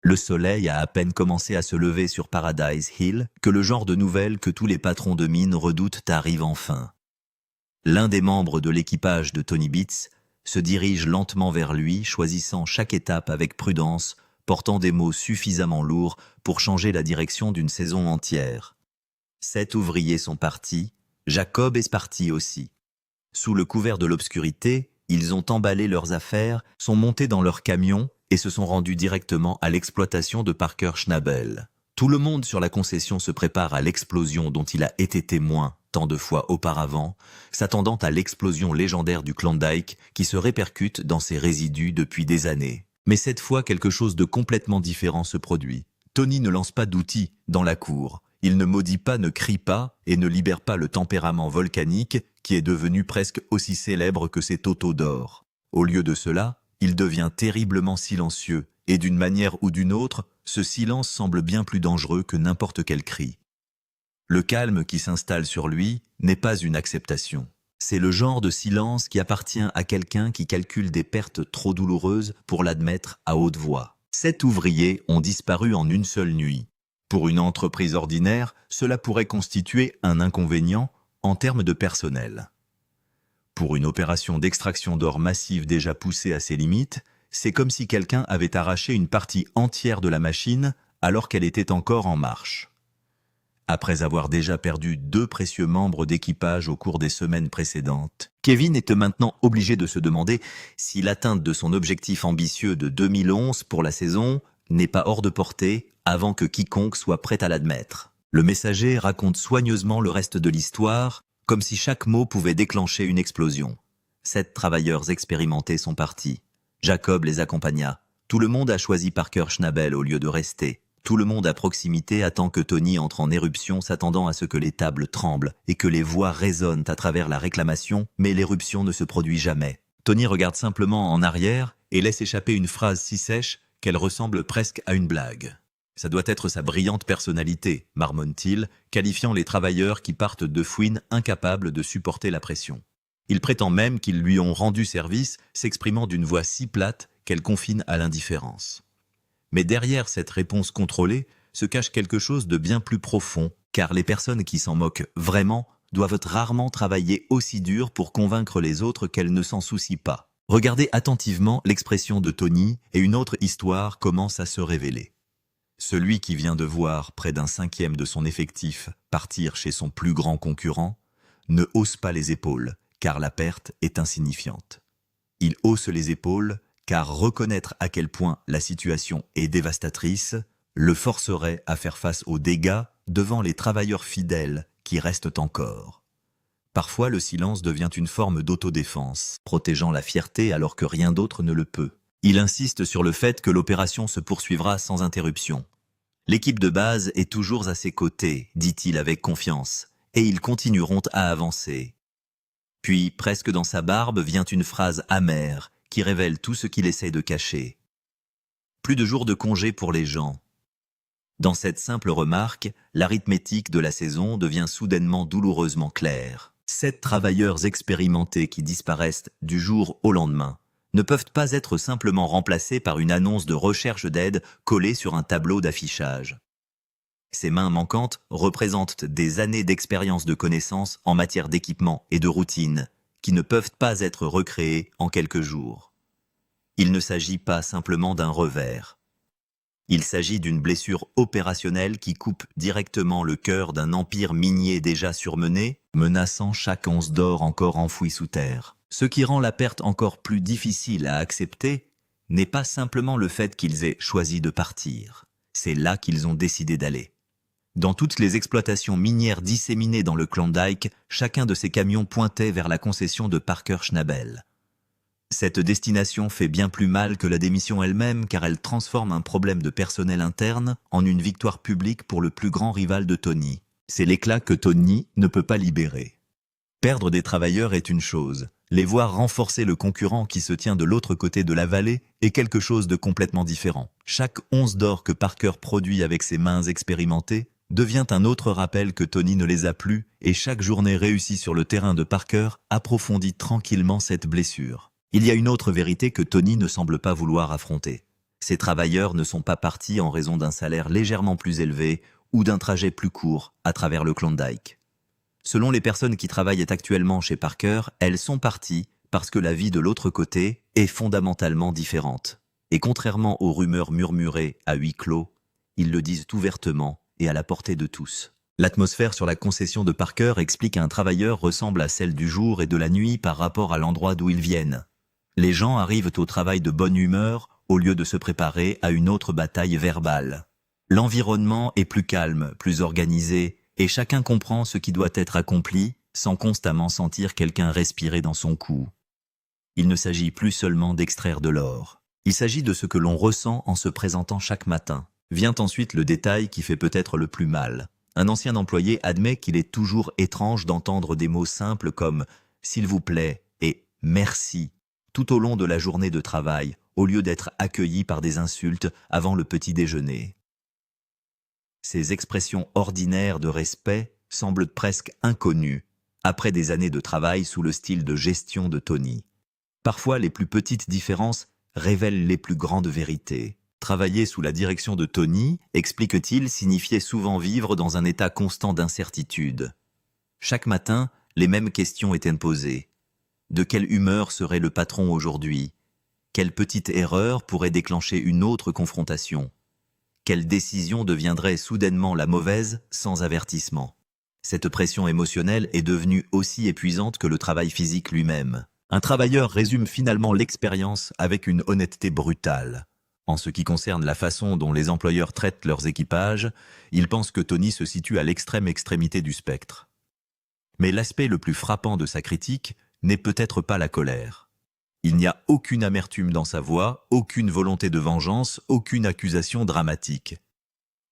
Le soleil a à peine commencé à se lever sur Paradise Hill que le genre de nouvelle que tous les patrons de mine redoutent arrive enfin. L'un des membres de l'équipage de Tony Beats se dirige lentement vers lui, choisissant chaque étape avec prudence, portant des mots suffisamment lourds pour changer la direction d'une saison entière. 7 ouvriers sont partis, Jacob est parti aussi. Sous le couvert de l'obscurité, ils ont emballé leurs affaires, sont montés dans leur camion et se sont rendus directement à l'exploitation de Parker Schnabel. Tout le monde sur la concession se prépare à l'explosion dont il a été témoin tant de fois auparavant, s'attendant à l'explosion légendaire du Klondike qui se répercute dans ses résidus depuis des années. Mais cette fois, quelque chose de complètement différent se produit. Tony ne lance pas d'outils dans la cour. Il ne maudit pas, ne crie pas et ne libère pas le tempérament volcanique qui est devenu presque aussi célèbre que ses totaux d'or. Au lieu de cela, il devient terriblement silencieux et d'une manière ou d'une autre, ce silence semble bien plus dangereux que n'importe quel cri. Le calme qui s'installe sur lui n'est pas une acceptation. C'est le genre de silence qui appartient à quelqu'un qui calcule des pertes trop douloureuses pour l'admettre à haute voix. 7 ouvriers ont disparu en une seule nuit. Pour une entreprise ordinaire, cela pourrait constituer un inconvénient en termes de personnel. Pour une opération d'extraction d'or massive déjà poussée à ses limites, c'est comme si quelqu'un avait arraché une partie entière de la machine alors qu'elle était encore en marche. Après avoir déjà perdu 2 précieux membres d'équipage au cours des semaines précédentes, Kevin est maintenant obligé de se demander si l'atteinte de son objectif ambitieux de 2011 pour la saison n'est pas hors de portée avant que quiconque soit prêt à l'admettre. Le messager raconte soigneusement le reste de l'histoire, comme si chaque mot pouvait déclencher une explosion. 7 travailleurs expérimentés sont partis. Jacob les accompagna. Tout le monde a choisi Parker Schnabel au lieu de rester. Tout le monde à proximité attend que Tony entre en éruption, s'attendant à ce que les tables tremblent et que les voix résonnent à travers la réclamation, mais l'éruption ne se produit jamais. Tony regarde simplement en arrière et laisse échapper une phrase si sèche qu'elle ressemble presque à une blague. Ça doit être sa brillante personnalité, marmonne-t-il, qualifiant les travailleurs qui partent de fouine incapables de supporter la pression. Il prétend même qu'ils lui ont rendu service, s'exprimant d'une voix si plate qu'elle confine à l'indifférence. Mais derrière cette réponse contrôlée se cache quelque chose de bien plus profond, car les personnes qui s'en moquent vraiment doivent rarement travailler aussi dur pour convaincre les autres qu'elles ne s'en soucient pas. Regardez attentivement l'expression de Tony et une autre histoire commence à se révéler. Celui qui vient de voir près d'un 5e de son effectif partir chez son plus grand concurrent ne hausse pas les épaules, car la perte est insignifiante. Il hausse les épaules car reconnaître à quel point la situation est dévastatrice le forcerait à faire face aux dégâts devant les travailleurs fidèles qui restent encore. Parfois, le silence devient une forme d'autodéfense, protégeant la fierté alors que rien d'autre ne le peut. Il insiste sur le fait que l'opération se poursuivra sans interruption. L'équipe de base est toujours à ses côtés, dit-il avec confiance, et ils continueront à avancer. Puis, presque dans sa barbe, vient une phrase amère qui révèle tout ce qu'il essaie de cacher. Plus de jours de congé pour les gens. Dans cette simple remarque, l'arithmétique de la saison devient soudainement douloureusement claire. 7 travailleurs expérimentés qui disparaissent du jour au lendemain ne peuvent pas être simplement remplacés par une annonce de recherche d'aide collée sur un tableau d'affichage. Ces mains manquantes représentent des années d'expérience de connaissances en matière d'équipement et de routine, qui ne peuvent pas être recréés en quelques jours. Il ne s'agit pas simplement d'un revers. Il s'agit d'une blessure opérationnelle qui coupe directement le cœur d'un empire minier déjà surmené, menaçant chaque once d'or encore enfouie sous terre. Ce qui rend la perte encore plus difficile à accepter n'est pas simplement le fait qu'ils aient choisi de partir. C'est là qu'ils ont décidé d'aller. Dans toutes les exploitations minières disséminées dans le Klondike, chacun de ces camions pointait vers la concession de Parker Schnabel. Cette destination fait bien plus mal que la démission elle-même car elle transforme un problème de personnel interne en une victoire publique pour le plus grand rival de Tony. C'est l'éclat que Tony ne peut pas libérer. Perdre des travailleurs est une chose. Les voir renforcer le concurrent qui se tient de l'autre côté de la vallée est quelque chose de complètement différent. Chaque once d'or que Parker produit avec ses mains expérimentées devient un autre rappel que Tony ne les a plus et chaque journée réussie sur le terrain de Parker approfondit tranquillement cette blessure. Il y a une autre vérité que Tony ne semble pas vouloir affronter. Ces travailleurs ne sont pas partis en raison d'un salaire légèrement plus élevé ou d'un trajet plus court à travers le Klondike. Selon les personnes qui travaillent actuellement chez Parker, elles sont parties parce que la vie de l'autre côté est fondamentalement différente. Et contrairement aux rumeurs murmurées à huis clos, ils le disent ouvertement et à la portée de tous. L'atmosphère sur la concession de Parker explique qu'un travailleur ressemble à celle du jour et de la nuit par rapport à l'endroit d'où ils viennent. Les gens arrivent au travail de bonne humeur au lieu de se préparer à une autre bataille verbale. L'environnement est plus calme, plus organisé, et chacun comprend ce qui doit être accompli sans constamment sentir quelqu'un respirer dans son cou. Il ne s'agit plus seulement d'extraire de l'or. Il s'agit de ce que l'on ressent en se présentant chaque matin. Vient ensuite le détail qui fait peut-être le plus mal. Un ancien employé admet qu'il est toujours étrange d'entendre des mots simples comme « s'il vous plaît » et « merci » tout au long de la journée de travail, au lieu d'être accueilli par des insultes avant le petit déjeuner. Ces expressions ordinaires de respect semblent presque inconnues après des années de travail sous le style de gestion de Tony. Parfois, les plus petites différences révèlent les plus grandes vérités. Travailler sous la direction de Tony, explique-t-il, signifiait souvent vivre dans un état constant d'incertitude. Chaque matin, les mêmes questions étaient posées. De quelle humeur serait le patron aujourd'hui? Quelle petite erreur pourrait déclencher une autre confrontation? Quelle décision deviendrait soudainement la mauvaise sans avertissement? Cette pression émotionnelle est devenue aussi épuisante que le travail physique lui-même. Un travailleur résume finalement l'expérience avec une honnêteté brutale. En ce qui concerne la façon dont les employeurs traitent leurs équipages, il pense que Tony se situe à l'extrême extrémité du spectre. Mais l'aspect le plus frappant de sa critique n'est peut-être pas la colère. Il n'y a aucune amertume dans sa voix, aucune volonté de vengeance, aucune accusation dramatique.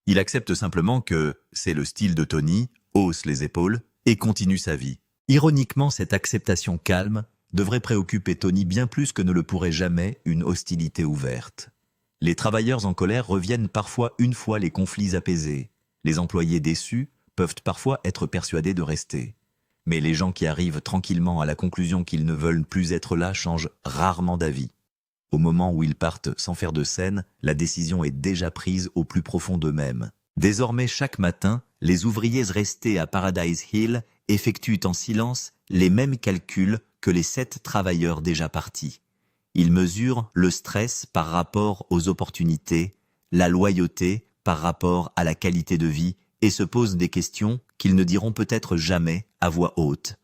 Il accepte simplement que c'est le style de Tony, hausse les épaules et continue sa vie. Ironiquement, cette acceptation calme devrait préoccuper Tony bien plus que ne le pourrait jamais une hostilité ouverte. Les travailleurs en colère reviennent parfois une fois les conflits apaisés. Les employés déçus peuvent parfois être persuadés de rester. Mais les gens qui arrivent tranquillement à la conclusion qu'ils ne veulent plus être là changent rarement d'avis. Au moment où ils partent sans faire de scène, la décision est déjà prise au plus profond d'eux-mêmes. Désormais, chaque matin, les ouvriers restés à Paradise Hill effectuent en silence les mêmes calculs que les 7 travailleurs déjà partis. Ils mesurent le stress par rapport aux opportunités, la loyauté par rapport à la qualité de vie et se posent des questions qu'ils ne diront peut-être jamais à voix haute.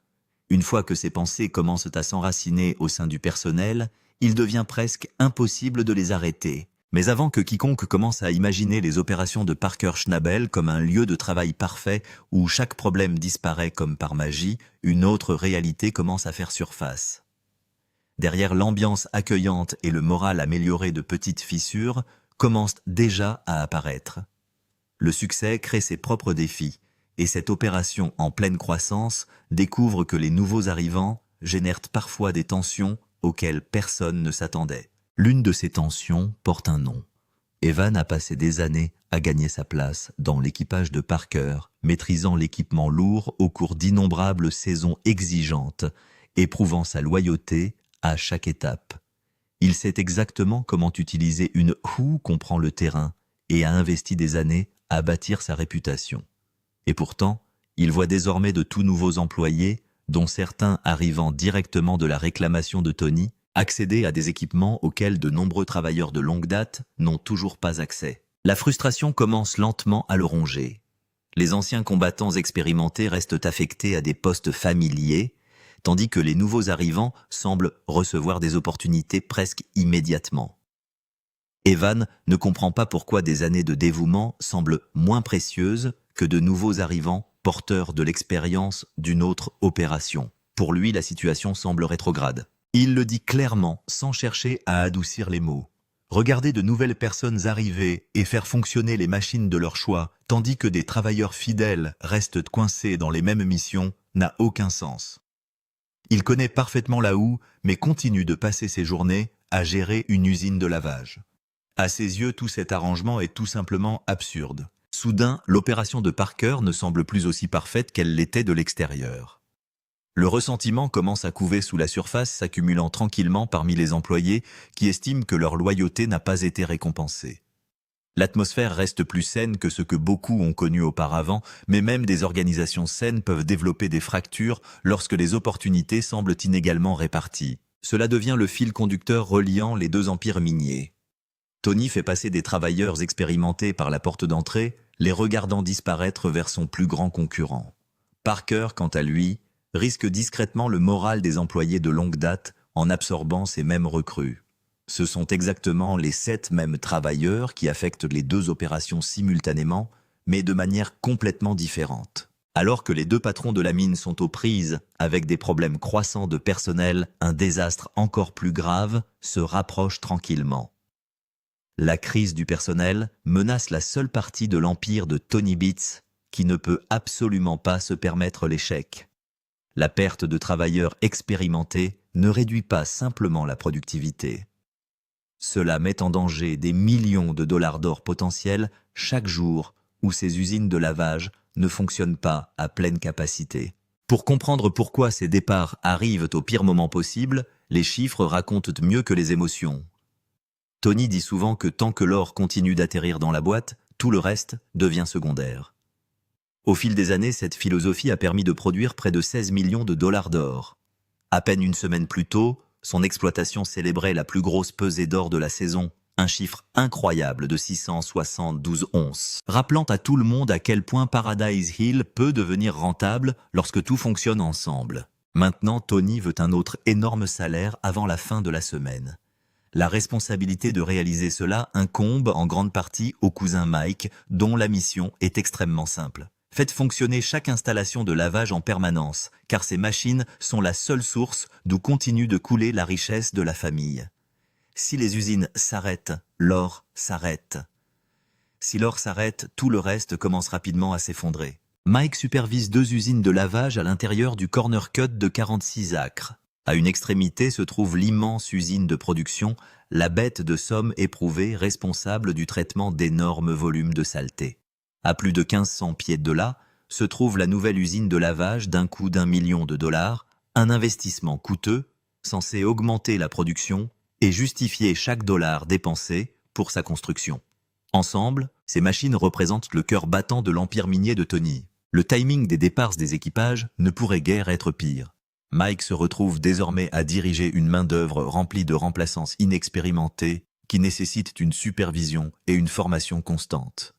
Une fois que ces pensées commencent à s'enraciner au sein du personnel, il devient presque impossible de les arrêter. Mais avant que quiconque commence à imaginer les opérations de Parker Schnabel comme un lieu de travail parfait où chaque problème disparaît comme par magie, une autre réalité commence à faire surface. Derrière l'ambiance accueillante et le moral amélioré de petites fissures, commencent déjà à apparaître. Le succès crée ses propres défis, et cette opération en pleine croissance découvre que les nouveaux arrivants génèrent parfois des tensions auxquelles personne ne s'attendait. L'une de ces tensions porte un nom. Evan a passé des années à gagner sa place dans l'équipage de Parker, maîtrisant l'équipement lourd au cours d'innombrables saisons exigeantes, éprouvant sa loyauté à chaque étape. Il sait exactement comment utiliser une houe comprend le terrain et a investi des années à bâtir sa réputation. Et pourtant, il voit désormais de tout nouveaux employés, dont certains arrivant directement de la réclamation de Tony, accéder à des équipements auxquels de nombreux travailleurs de longue date n'ont toujours pas accès. La frustration commence lentement à le ronger. Les anciens combattants expérimentés restent affectés à des postes familiers, tandis que les nouveaux arrivants semblent recevoir des opportunités presque immédiatement. Evan ne comprend pas pourquoi des années de dévouement semblent moins précieuses que de nouveaux arrivants porteurs de l'expérience d'une autre opération. Pour lui, la situation semble rétrograde. Il le dit clairement, sans chercher à adoucir les mots. Regarder de nouvelles personnes arriver et faire fonctionner les machines de leur choix, tandis que des travailleurs fidèles restent coincés dans les mêmes missions, n'a aucun sens. Il connaît parfaitement la houe, mais continue de passer ses journées à gérer une usine de lavage. À ses yeux, tout cet arrangement est tout simplement absurde. Soudain, l'opération de Parker ne semble plus aussi parfaite qu'elle l'était de l'extérieur. Le ressentiment commence à couver sous la surface, s'accumulant tranquillement parmi les employés qui estiment que leur loyauté n'a pas été récompensée. L'atmosphère reste plus saine que ce que beaucoup ont connu auparavant, mais même des organisations saines peuvent développer des fractures lorsque les opportunités semblent inégalement réparties. Cela devient le fil conducteur reliant les deux empires miniers. Tony fait passer des travailleurs expérimentés par la porte d'entrée, les regardant disparaître vers son plus grand concurrent. Parker, quant à lui, risque discrètement le moral des employés de longue date en absorbant ces mêmes recrues. Ce sont exactement les 7 mêmes travailleurs qui affectent les deux opérations simultanément, mais de manière complètement différente. Alors que les deux patrons de la mine sont aux prises avec des problèmes croissants de personnel, un désastre encore plus grave se rapproche tranquillement. La crise du personnel menace la seule partie de l'empire de Tony Beats qui ne peut absolument pas se permettre l'échec. La perte de travailleurs expérimentés ne réduit pas simplement la productivité. Cela met en danger des millions de dollars d'or potentiels chaque jour où ces usines de lavage ne fonctionnent pas à pleine capacité. Pour comprendre pourquoi ces départs arrivent au pire moment possible, les chiffres racontent mieux que les émotions. Tony dit souvent que tant que l'or continue d'atterrir dans la boîte, tout le reste devient secondaire. Au fil des années, cette philosophie a permis de produire près de 16 millions de dollars d'or. À peine une semaine plus tôt, son exploitation célébrait la plus grosse pesée d'or de la saison, un chiffre incroyable de 672 onces, rappelant à tout le monde à quel point Paradise Hill peut devenir rentable lorsque tout fonctionne ensemble. Maintenant, Tony veut un autre énorme salaire avant la fin de la semaine. La responsabilité de réaliser cela incombe en grande partie au cousin Mike, dont la mission est extrêmement simple. Faites fonctionner chaque installation de lavage en permanence, car ces machines sont la seule source d'où continue de couler la richesse de la famille. Si les usines s'arrêtent, l'or s'arrête. Si l'or s'arrête, tout le reste commence rapidement à s'effondrer. Mike supervise 2 usines de lavage à l'intérieur du corner cut de 46 acres. À une extrémité se trouve l'immense usine de production, la bête de somme éprouvée responsable du traitement d'énormes volumes de saleté. À plus de 1500 pieds de là, se trouve la nouvelle usine de lavage d'un coût d'1 million de dollars, un investissement coûteux, censé augmenter la production et justifier chaque dollar dépensé pour sa construction. Ensemble, ces machines représentent le cœur battant de l'empire minier de Tony. Le timing des départs des équipages ne pourrait guère être pire. Mike se retrouve désormais à diriger une main-d'œuvre remplie de remplaçants inexpérimentés qui nécessitent une supervision et une formation constante.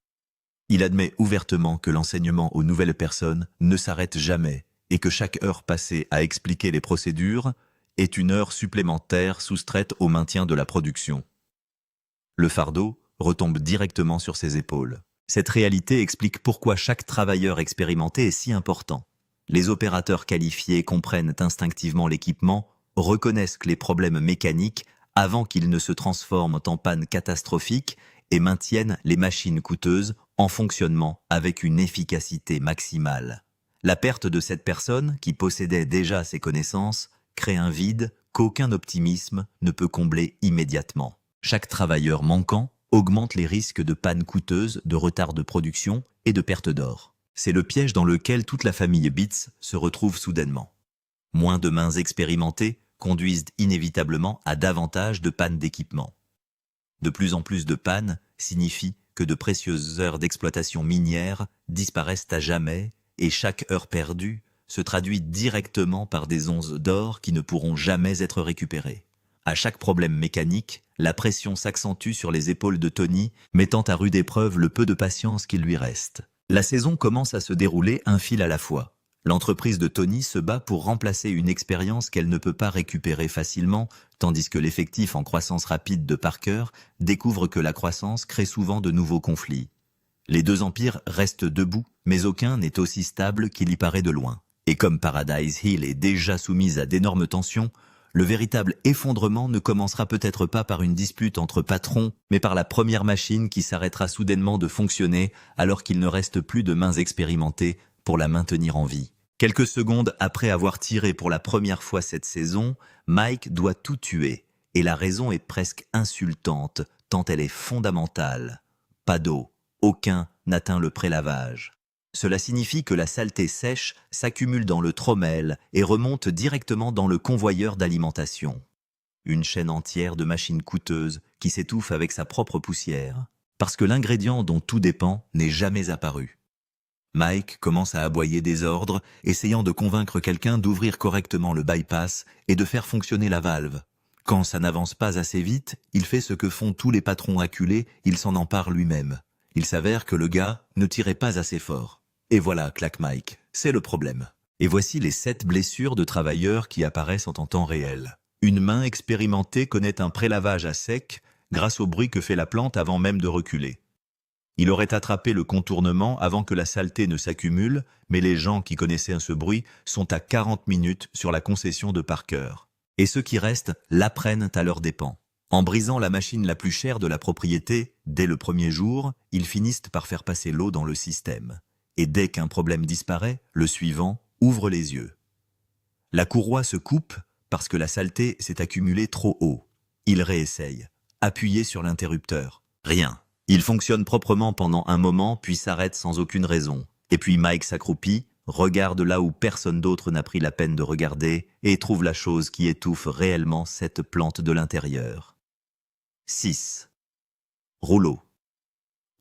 Il admet ouvertement que l'enseignement aux nouvelles personnes ne s'arrête jamais et que chaque heure passée à expliquer les procédures est une heure supplémentaire soustraite au maintien de la production. Le fardeau retombe directement sur ses épaules. Cette réalité explique pourquoi chaque travailleur expérimenté est si important. Les opérateurs qualifiés comprennent instinctivement l'équipement, reconnaissent les problèmes mécaniques avant qu'ils ne se transforment en panne catastrophique et maintiennent les machines coûteuses en fonctionnement avec une efficacité maximale. La perte de cette personne, qui possédait déjà ces connaissances, crée un vide qu'aucun optimisme ne peut combler immédiatement. Chaque travailleur manquant augmente les risques de panne coûteuse, de retard de production et de perte d'or. C'est le piège dans lequel toute la famille Beats se retrouve soudainement. Moins de mains expérimentées conduisent inévitablement à davantage de pannes d'équipement. De plus en plus de pannes signifie que de précieuses heures d'exploitation minière disparaissent à jamais et chaque heure perdue se traduit directement par des onces d'or qui ne pourront jamais être récupérées. À chaque problème mécanique, la pression s'accentue sur les épaules de Tony, mettant à rude épreuve le peu de patience qu'il lui reste. La saison commence à se dérouler un fil à la fois. L'entreprise de Tony se bat pour remplacer une expérience qu'elle ne peut pas récupérer facilement, tandis que l'effectif en croissance rapide de Parker découvre que la croissance crée souvent de nouveaux conflits. Les deux empires restent debout, mais aucun n'est aussi stable qu'il y paraît de loin. Et comme Paradise Hill est déjà soumise à d'énormes tensions, le véritable effondrement ne commencera peut-être pas par une dispute entre patrons, mais par la première machine qui s'arrêtera soudainement de fonctionner alors qu'il ne reste plus de mains expérimentées pour la maintenir en vie. Quelques secondes après avoir tiré pour la première fois cette saison, Mike doit tout tuer, et la raison est presque insultante, tant elle est fondamentale. Pas d'eau, aucun n'atteint le prélavage. Cela signifie que la saleté sèche s'accumule dans le trommel et remonte directement dans le convoyeur d'alimentation. Une chaîne entière de machines coûteuses qui s'étouffe avec sa propre poussière, parce que l'ingrédient dont tout dépend n'est jamais apparu. Mike commence à aboyer des ordres, essayant de convaincre quelqu'un d'ouvrir correctement le bypass et de faire fonctionner la valve. Quand ça n'avance pas assez vite, il fait ce que font tous les patrons acculés, il s'en empare lui-même. Il s'avère que le gars ne tirait pas assez fort. Et voilà, claque Mike, c'est le problème. Et voici les 7 blessures de travailleurs qui apparaissent en temps réel. Une main expérimentée connaît un prélavage à sec grâce au bruit que fait la plante avant même de reculer. Il aurait attrapé le contournement avant que la saleté ne s'accumule, mais les gens qui connaissaient ce bruit sont à 40 minutes sur la concession de Parker. Et ceux qui restent l'apprennent à leurs dépens. En brisant la machine la plus chère de la propriété, dès le premier jour, ils finissent par faire passer l'eau dans le système. Et dès qu'un problème disparaît, le suivant ouvre les yeux. La courroie se coupe parce que la saleté s'est accumulée trop haut. Il réessaye, appuyé sur l'interrupteur. Rien. Il fonctionne proprement pendant un moment, puis s'arrête sans aucune raison. Et puis Mike s'accroupit, regarde là où personne d'autre n'a pris la peine de regarder, et trouve la chose qui étouffe réellement cette plante de l'intérieur. 6. Rouleaux.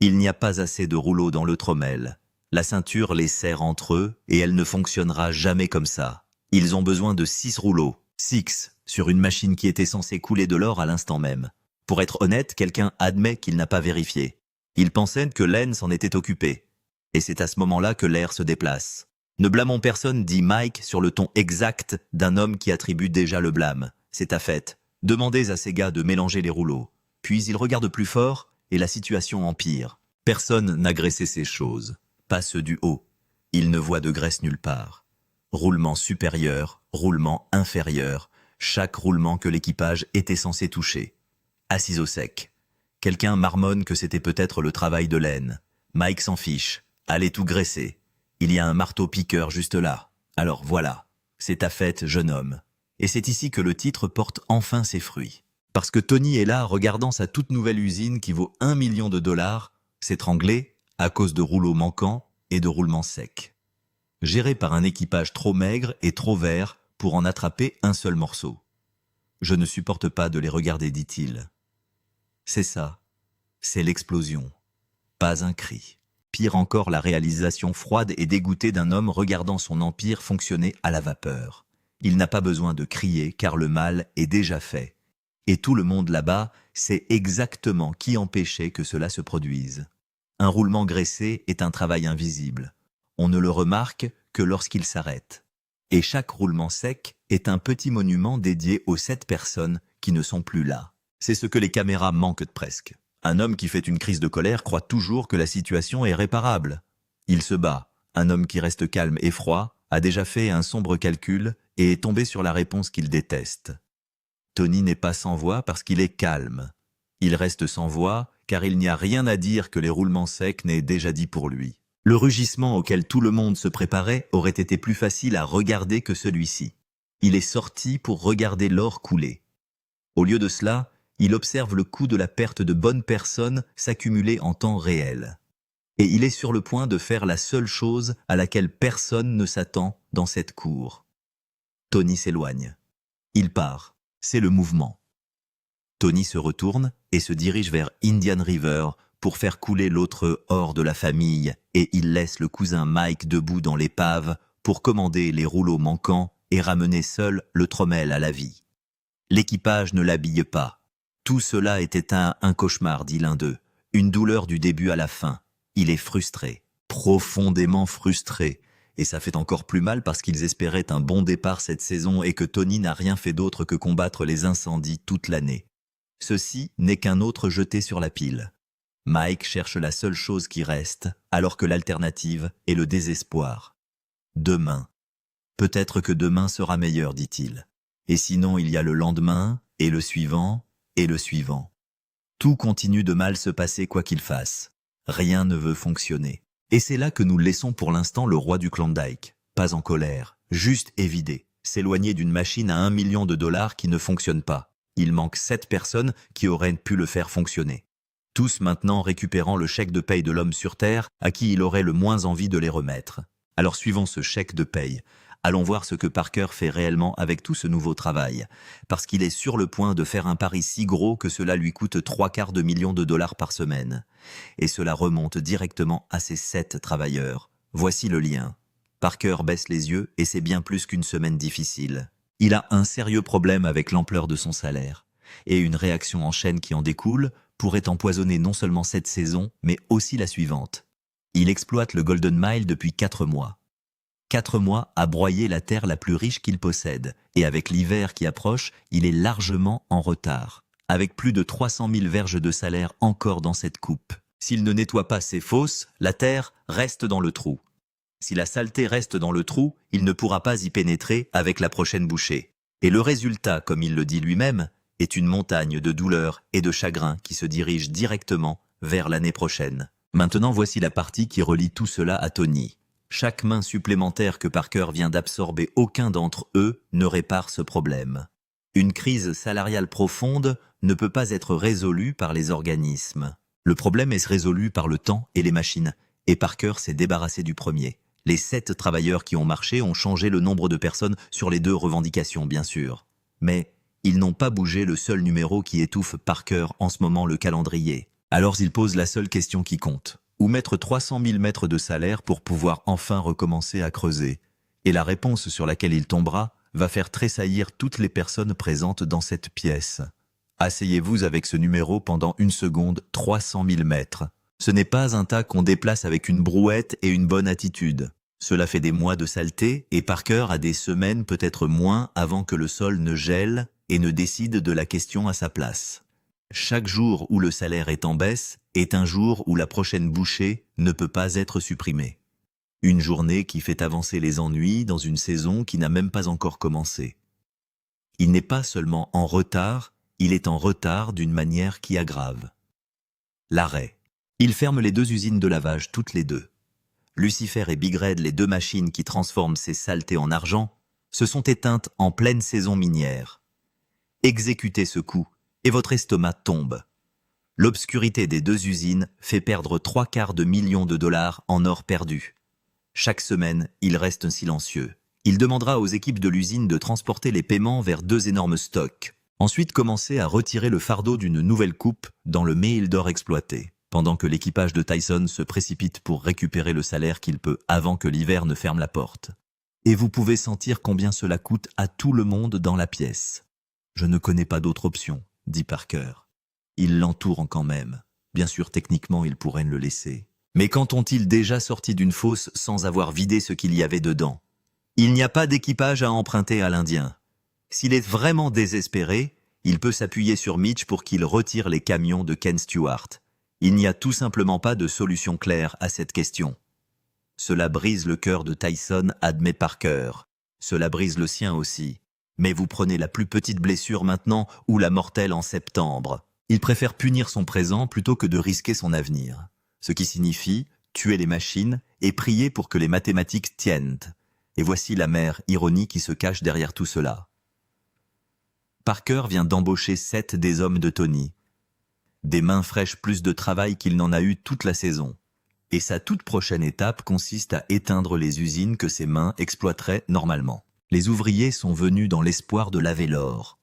Il n'y a pas assez de rouleaux dans le trommel. La ceinture les serre entre eux, et elle ne fonctionnera jamais comme ça. Ils ont besoin de 6 rouleaux. 6, sur une machine qui était censée couler de l'or à l'instant même. Pour être honnête, quelqu'un admet qu'il n'a pas vérifié. Il pensait que Len s'en était occupé. Et c'est à ce moment-là que l'air se déplace. Ne blâmons personne, dit Mike sur le ton exact d'un homme qui attribue déjà le blâme. C'est ta fête. Demandez à ces gars de mélanger les rouleaux. Puis il regarde plus fort et la situation empire. Personne n'a graissé ces choses. Pas ceux du haut. Il ne voit de graisse nulle part. Roulement supérieur, roulement inférieur. Chaque roulement que l'équipage était censé toucher. Assise au sec. Quelqu'un marmonne que c'était peut-être le travail de Len. Mike s'en fiche. Allez tout graisser. Il y a un marteau-piqueur juste là. Alors voilà. C'est ta fête, jeune homme. Et c'est ici que le titre porte enfin ses fruits. Parce que Tony est là regardant sa toute nouvelle usine qui vaut 1 million de dollars, s'étrangler à cause de rouleaux manquants et de roulements secs. Géré par un équipage trop maigre et trop vert pour en attraper un seul morceau. Je ne supporte pas de les regarder, dit-il. C'est ça. C'est l'explosion. Pas un cri. Pire encore, la réalisation froide et dégoûtée d'un homme regardant son empire fonctionner à la vapeur. Il n'a pas besoin de crier car le mal est déjà fait. Et tout le monde là-bas sait exactement qui empêchait que cela se produise. Un roulement graissé est un travail invisible. On ne le remarque que lorsqu'il s'arrête. Et chaque roulement sec est un petit monument dédié aux 7 personnes qui ne sont plus là. C'est ce que les caméras manquent presque. Un homme qui fait une crise de colère croit toujours que la situation est réparable. Il se bat. Un homme qui reste calme et froid a déjà fait un sombre calcul et est tombé sur la réponse qu'il déteste. Tony n'est pas sans voix parce qu'il est calme. Il reste sans voix car il n'y a rien à dire que les roulements secs n'aient déjà dit pour lui. Le rugissement auquel tout le monde se préparait aurait été plus facile à regarder que celui-ci. Il est sorti pour regarder l'or couler. Au lieu de cela, il observe le coût de la perte de bonnes personnes s'accumuler en temps réel. Et il est sur le point de faire la seule chose à laquelle personne ne s'attend dans cette cour. Tony s'éloigne. Il part. C'est le mouvement. Tony se retourne et se dirige vers Indian River pour faire couler l'autre hors de la famille et il laisse le cousin Mike debout dans l'épave pour commander les rouleaux manquants et ramener seul le trommel à la vie. L'équipage ne l'habille pas. Tout cela était un cauchemar, dit l'un d'eux. Une douleur du début à la fin. Il est frustré, profondément frustré. Et ça fait encore plus mal parce qu'ils espéraient un bon départ cette saison et que Tony n'a rien fait d'autre que combattre les incendies toute l'année. Ceci n'est qu'un autre jeté sur la pile. Mike cherche la seule chose qui reste, alors que l'alternative est le désespoir. Demain. Peut-être que demain sera meilleur, dit-il. Et sinon, il y a le lendemain, et le suivant, et le suivant. Tout continue de mal se passer quoi qu'il fasse. Rien ne veut fonctionner. Et c'est là que nous laissons pour l'instant le roi du Klondike. Pas en colère, juste évidé. S'éloigner d'une machine à 1 million de dollars qui ne fonctionne pas. Il manque 7 personnes qui auraient pu le faire fonctionner. tous maintenant récupérant le chèque de paye de l'homme sur Terre à qui il aurait le moins envie de les remettre. Alors suivons ce chèque de paye. Allons voir ce que Parker fait réellement avec tout ce nouveau travail, parce qu'il est sur le point de faire un pari si gros que cela lui coûte 750 000 $ par semaine. Et cela remonte directement à ces 7 travailleurs. Voici le lien. Parker baisse les yeux et c'est bien plus qu'une semaine difficile. Il a un sérieux problème avec l'ampleur de son salaire. Et une réaction en chaîne qui en découle pourrait empoisonner non seulement cette saison, mais aussi la suivante. Il exploite le Golden Mile depuis 4 mois. 4 mois à broyer la terre la plus riche qu'il possède, et avec l'hiver qui approche, il est largement en retard. Avec plus de 300 000 verges de salaire encore dans cette coupe. S'il ne nettoie pas ses fosses, la terre reste dans le trou. Si la saleté reste dans le trou, il ne pourra pas y pénétrer avec la prochaine bouchée. Et le résultat, comme il le dit lui-même, est une montagne de douleur et de chagrin qui se dirige directement vers l'année prochaine. Maintenant, voici la partie qui relie tout cela à Tony. Chaque main supplémentaire que Parker vient d'absorber, aucun d'entre eux ne répare ce problème. Une crise salariale profonde ne peut pas être résolue par les organismes. Le problème est résolu par le temps et les machines, et Parker s'est débarrassé du premier. Les 7 travailleurs qui ont marché ont changé le nombre de personnes sur les 2 revendications, bien sûr. Mais ils n'ont pas bougé le seul numéro qui étouffe Parker en ce moment, le calendrier. Alors ils posent la seule question qui compte. Où mettre 300 000 mètres de salaire pour pouvoir enfin recommencer à creuser? Et la réponse sur laquelle il tombera va faire tressaillir toutes les personnes présentes dans cette pièce. Asseyez-vous avec ce numéro pendant 1 seconde, 300 000 mètres. Ce n'est pas un tas qu'on déplace avec une brouette et une bonne attitude. Cela fait des mois de saleté et Parker a des semaines, peut-être moins, avant que le sol ne gèle et ne décide de la question à sa place. Chaque jour où le salaire est en baisse est un jour où la prochaine bouchée ne peut pas être supprimée. Une journée qui fait avancer les ennuis dans une saison qui n'a même pas encore commencé. Il n'est pas seulement en retard, il est en retard d'une manière qui aggrave. L'arrêt. Il ferme les 2 usines de lavage, toutes les 2. Lucifer et Big Red, les 2 machines qui transforment ces saletés en argent, se sont éteintes en pleine saison minière. Exécutez ce coup et votre estomac tombe. L'obscurité des 2 usines fait perdre 3/4 millions de $ en or perdu. Chaque semaine, il reste silencieux. Il demandera aux équipes de l'usine de transporter les paiements vers 2 énormes stocks. Ensuite, commencer à retirer le fardeau d'une nouvelle coupe dans le mail d'or exploité, pendant que l'équipage de Tyson se précipite pour récupérer le salaire qu'il peut avant que l'hiver ne ferme la porte. Et vous pouvez sentir combien cela coûte à tout le monde dans la pièce. Je ne connais pas d'autre option, dit Parker. Ils l'entourent quand même. Bien sûr, techniquement, ils pourraient le laisser. Mais quand ont-ils déjà sorti d'une fosse sans avoir vidé ce qu'il y avait dedans? Il n'y a pas d'équipage à emprunter à l'Indien. S'il est vraiment désespéré, il peut s'appuyer sur Mitch pour qu'il retire les camions de Ken Stewart. Il n'y a tout simplement pas de solution claire à cette question. Cela brise le cœur de Tyson, admet Parker. Cela brise le sien aussi. Mais vous prenez la plus petite blessure maintenant ou la mortelle en septembre. Il préfère punir son présent plutôt que de risquer son avenir. Ce qui signifie tuer les machines et prier pour que les mathématiques tiennent. Et voici l'amère ironie qui se cache derrière tout cela. Parker vient d'embaucher 7 des hommes de Tony. Des mains fraîches, plus de travail qu'il n'en a eu toute la saison. Et sa toute prochaine étape consiste à éteindre les usines que ses mains exploiteraient normalement. Les ouvriers sont venus dans l'espoir de laver l'or.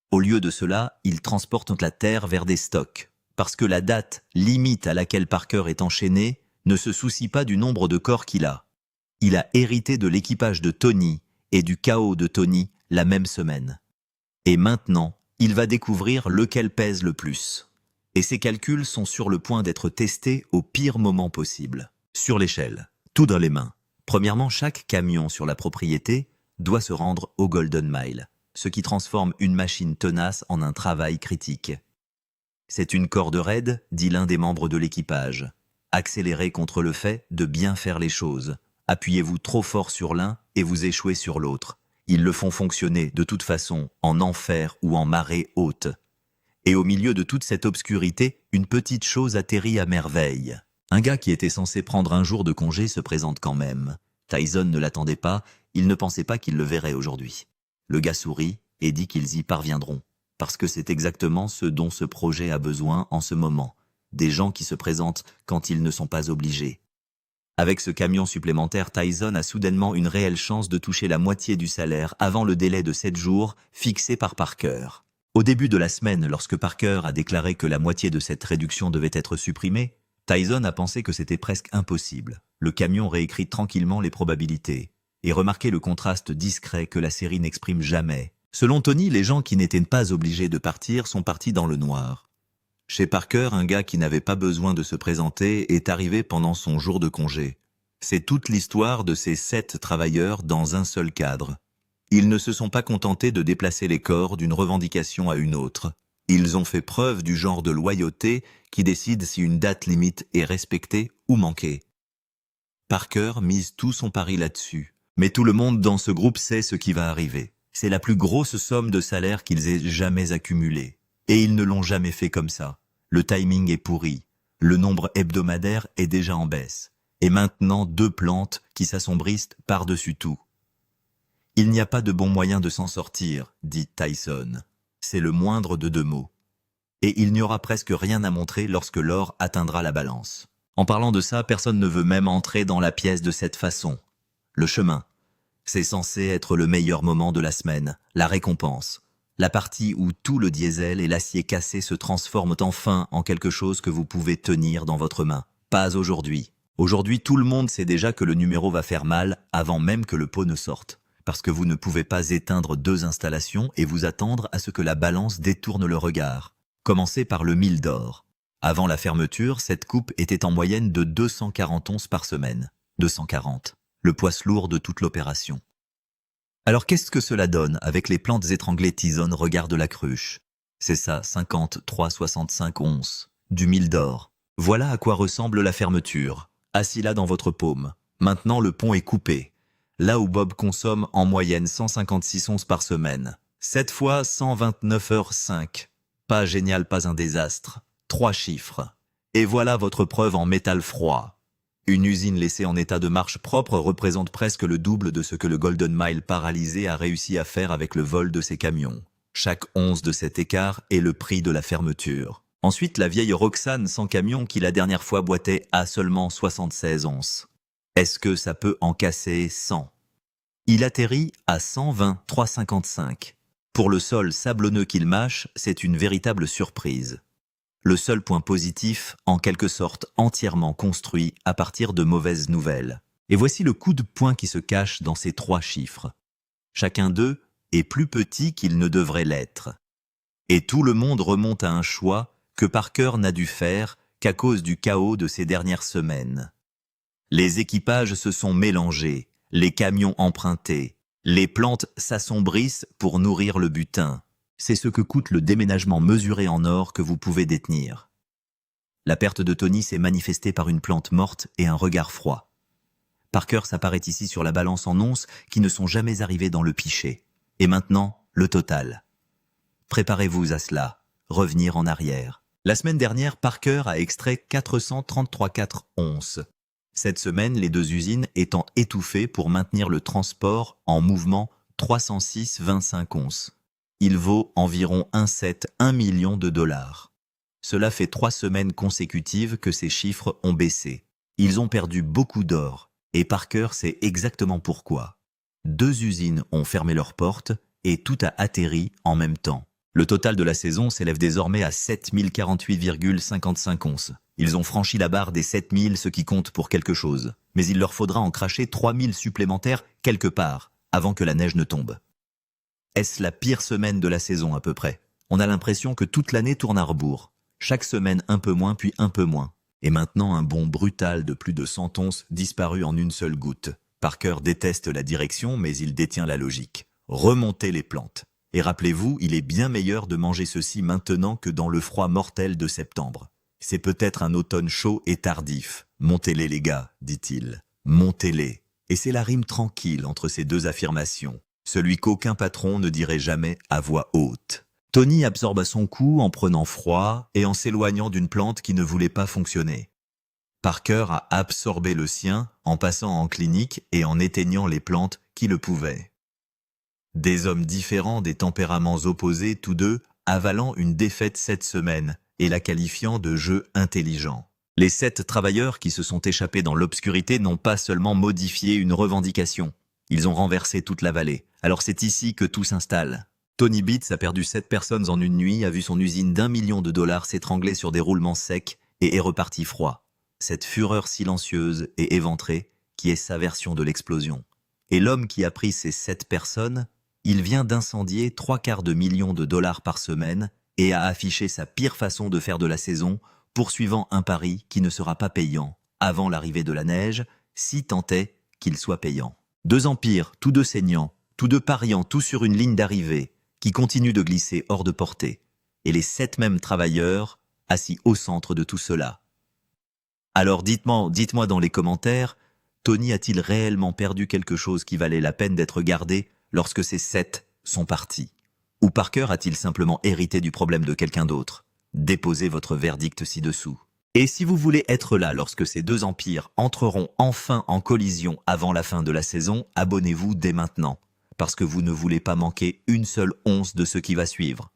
Au lieu de cela, ils transportent la terre vers des stocks, parce que la date limite à laquelle Parker est enchaîné ne se soucie pas du nombre de corps qu'il a. Il a hérité de l'équipage de Tony et du chaos de Tony la même semaine. Et maintenant, il va découvrir lequel pèse le plus. Et ses calculs sont sur le point d'être testés au pire moment possible. Sur l'échelle, tout dans les mains. Premièrement, chaque camion sur la propriété doit se rendre au Golden Mile, ce qui transforme une machine tenace en un travail critique. C'est une corde raide, dit l'un des membres de l'équipage. Accélérez contre le fait de bien faire les choses. Appuyez-vous trop fort sur l'un et vous échouez sur l'autre. Ils le font fonctionner de toute façon en enfer ou en marée haute. Et au milieu de toute cette obscurité, une petite chose atterrit à merveille. Un gars qui était censé prendre un jour de congé se présente quand même. Tyson ne l'attendait pas, il ne pensait pas qu'il le verrait aujourd'hui. Le gars sourit et dit qu'ils y parviendront, parce que c'est exactement ce dont ce projet a besoin en ce moment. des gens qui se présentent quand ils ne sont pas obligés. Avec ce camion supplémentaire, Tyson a soudainement une réelle chance de toucher la moitié du salaire avant le délai de 7 jours fixé par Parker. Au début de la semaine, lorsque Parker a déclaré que la moitié de cette réduction devait être supprimée, Tyson a pensé que c'était presque impossible. Le camion réécrit tranquillement les probabilités et remarquez le contraste discret que la série n'exprime jamais. Selon Tony, les gens qui n'étaient pas obligés de partir sont partis dans le noir. Chez Parker, un gars qui n'avait pas besoin de se présenter est arrivé pendant son jour de congé. C'est toute l'histoire de ces 7 travailleurs dans un seul cadre. Ils ne se sont pas contentés de déplacer les corps d'une revendication à une autre. Ils ont fait preuve du genre de loyauté qui décide si une date limite est respectée ou manquée. Parker mise tout son pari là-dessus. Mais tout le monde dans ce groupe sait ce qui va arriver. C'est la plus grosse somme de salaire qu'ils aient jamais accumulée. Et ils ne l'ont jamais fait comme ça. Le timing est pourri. Le nombre hebdomadaire est déjà en baisse. Et maintenant 2 plantes qui s'assombrissent par-dessus tout. Il n'y a pas de bon moyen de s'en sortir, dit Tyson. C'est le moindre de 2 mots. Et il n'y aura presque rien à montrer lorsque l'or atteindra la balance. En parlant de ça, personne ne veut même entrer dans la pièce de cette façon. Le chemin. C'est censé être le meilleur moment de la semaine, la récompense. La partie où tout le diesel et l'acier cassé se transforment enfin en quelque chose que vous pouvez tenir dans votre main. Pas aujourd'hui. Aujourd'hui, tout le monde sait déjà que le numéro va faire mal avant même que le pot ne sorte. Parce que vous ne pouvez pas éteindre 2 installations et vous attendre à ce que la balance détourne le regard. Commencez par le 1000 d'or. Avant la fermeture, cette coupe était en moyenne de 240 onces par semaine. 240. Le poids lourd de toute l'opération. Alors qu'est-ce que cela donne avec les plantes étranglées? Tyson regarde la cruche. C'est ça, 53,65 onces. Du 1000 d'or. Voilà à quoi ressemble la fermeture. Assis là dans votre paume. Maintenant le pont est coupé. Là où Bob consomme en moyenne 156 onces par semaine. 7 fois 129,5 h. Pas génial, pas un désastre. 3 chiffres. Et voilà votre preuve en métal froid. Une usine laissée en état de marche propre représente presque le double de ce que le Golden Mile paralysé a réussi à faire avec le vol de ses camions. Chaque once de cet écart est le prix de la fermeture. Ensuite, la vieille Roxane sans camion qui la dernière fois boitait à seulement 76 onces. Est-ce que ça peut en casser 100? Il atterrit à 120,355. Pour le sol sablonneux qu'il mâche, c'est une véritable surprise. Le seul point positif, en quelque sorte entièrement construit à partir de mauvaises nouvelles. Et voici le coup de poing qui se cache dans ces 3 chiffres. Chacun d'eux est plus petit qu'il ne devrait l'être. Et tout le monde remonte à un choix que Parker n'a dû faire qu'à cause du chaos de ces dernières semaines. Les équipages se sont mélangés, les camions empruntés, les plantes s'assombrissent pour nourrir le butin. C'est ce que coûte le déménagement mesuré en or que vous pouvez détenir. La perte de Tony s'est manifestée par une plante morte et un regard froid. Parker s'apparaît ici sur la balance en onces qui ne sont jamais arrivées dans le pichet. Et maintenant, le total. Préparez-vous à cela, revenir en arrière. La semaine dernière, Parker a extrait 433,4 onces. Cette semaine, les 2 usines étant étouffées pour maintenir le transport en mouvement 306,25 onces. Il vaut environ 1 million de dollars. Cela fait 3 semaines consécutives que ces chiffres ont baissé. Ils ont perdu beaucoup d'or, et Parker sait exactement pourquoi. 2 usines ont fermé leurs portes, et tout a atterri en même temps. Le total de la saison s'élève désormais à 7048,55 onces. Ils ont franchi la barre des 7000, ce qui compte pour quelque chose. Mais il leur faudra en cracher 3000 supplémentaires quelque part, avant que la neige ne tombe. Est-ce la pire semaine de la saison à peu près? On a l'impression que toute l'année tourne à rebours. Chaque semaine un peu moins puis un peu moins. Et maintenant un bond brutal de plus de 100 onces disparu en une seule goutte. Parker déteste la direction mais il détient la logique. Remontez les plantes. Et rappelez-vous, il est bien meilleur de manger ceci maintenant que dans le froid mortel de septembre. C'est peut-être un automne chaud et tardif. Montez-les les gars, dit-il. Montez-les. Et c'est la rime tranquille entre ces 2 affirmations. Celui qu'aucun patron ne dirait jamais à voix haute. Tony absorbe à son cou en prenant froid et en s'éloignant d'une plante qui ne voulait pas fonctionner. Parker a absorbé le sien en passant en clinique et en éteignant les plantes qui le pouvaient. Des hommes différents, des tempéraments opposés, tous 2, avalant une défaite cette semaine et la qualifiant de jeu intelligent. Les 7 travailleurs qui se sont échappés dans l'obscurité n'ont pas seulement modifié une revendication, ils ont renversé toute la vallée. Alors c'est ici que tout s'installe. Tony Beats a perdu 7 personnes en une nuit, a vu son usine d'$1 million s'étrangler sur des roulements secs et est reparti froid. Cette fureur silencieuse et éventrée qui est sa version de l'explosion. Et l'homme qui a pris ces 7 personnes, il vient d'incendier $750 000 par semaine et a affiché sa pire façon de faire de la saison, poursuivant un pari qui ne sera pas payant avant l'arrivée de la neige, si tant est qu'il soit payant. 2 empires, tous deux saignants, tous deux pariant tout sur une ligne d'arrivée, qui continue de glisser hors de portée, et les 7 mêmes travailleurs assis au centre de tout cela. Alors dites-moi dans les commentaires, Tony a-t-il réellement perdu quelque chose qui valait la peine d'être gardé lorsque ces 7 sont partis? Ou Parker a-t-il simplement hérité du problème de quelqu'un d'autre? Déposez votre verdict ci-dessous. Et si vous voulez être là lorsque ces 2 empires entreront enfin en collision avant la fin de la saison, abonnez-vous dès maintenant, parce que vous ne voulez pas manquer une seule once de ce qui va suivre.